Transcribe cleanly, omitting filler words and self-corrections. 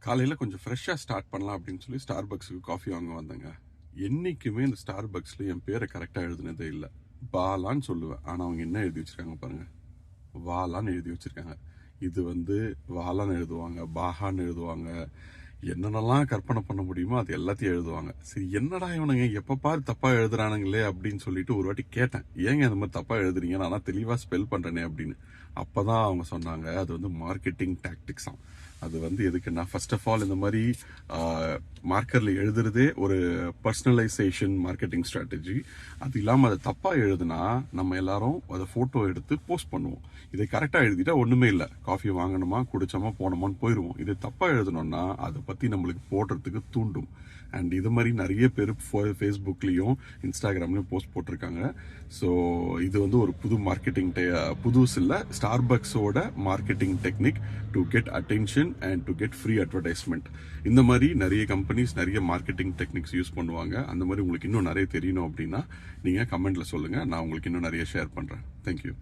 காலையில் கொஞ்சம் ஃப்ரெஷ்ஷாக ஸ்டார்ட் பண்ணலாம் அப்படின்னு சொல்லி ஸ்டார்பக்ஸுக்கு காஃபி வாங்க வந்தேங்க. என்றைக்குமே இந்த ஸ்டார்பக்ஸில் என் பேரை கரெக்டாக எழுதுனதே இல்லை. பாலான்னு சொல்லுவேன், ஆனால் அவங்க என்ன எழுதி வச்சுருக்காங்க பாருங்கள், வாலான்னு எழுதி வச்சுருக்காங்க. இது வாலான்னு எழுதுவாங்க, பாகான்னு எழுதுவாங்க, என்னென்னலாம் கற்பனை பண்ண முடியுமோ அது எல்லாத்தையும் எழுதுவாங்க. சரி, என்னடா இவனுங்க எப்போ பாரு தப்பாக எழுதுறானுங்களே அப்படின்னு சொல்லிட்டு ஒரு வாட்டி கேட்டேன், ஏங்க இந்த மாதிரி தப்பாக எழுதுறீங்க, நான் தெளிவாக ஸ்பெல் பண்ணுறேனே அப்படின்னு. அப்போ தான் அவங்க சொன்னாங்க, அது மார்க்கெட்டிங் டாக்டிக்ஸாம். அது எதுக்குன்னா, ஃபர்ஸ்ட் ஆஃப் ஆல் இந்த மாதிரி மார்க்கரில் எழுதுறதே ஒரு பர்சனலைசேஷன் மார்க்கெட்டிங் ஸ்ட்ராட்டஜி. அது இல்லாமல் அதை தப்பாக எழுதுனா நம்ம எல்லாரும் அதை ஃபோட்டோ எடுத்து போஸ்ட் பண்ணுவோம். இதை கரெக்டாக எழுதிட்டா ஒன்றுமே இல்லை, காஃபி வாங்கணுமா குடிச்சோமா போனோமான்னு போயிடுவோம். இதை தப்பாக எழுதணும்னா அதை பற்றி நம்மளுக்கு போடுறதுக்கு தூண்டும். அண்ட் இது மாதிரி நிறைய பேர் ஃபேஸ்புக்லேயும் இன்ஸ்டாகிராம்லேயும் போஸ்ட் போட்டிருக்காங்க. ஸோ இது ஒரு புது மார்க்கெட்டிங் புதுசு இல்லை, ஸ்டார்பக்ஸோட marketing technique to get attention and to get free advertisement. இந்த மாதிரி நிறைய கம்பெனிஸ் நிறைய மார்க்கெட்டிங் டெக்னிக்ஸ் யூஸ் பண்ணுவாங்க. அந்த மாதிரி உங்களுக்கு இன்னும் நிறைய தெரியணும் அப்படின்னா நீங்கள் கமெண்ட்டில் சொல்லுங்கள், நான் உங்களுக்கு இன்னும் நிறைய ஷேர் பண்ணுறேன். தேங்க்யூ.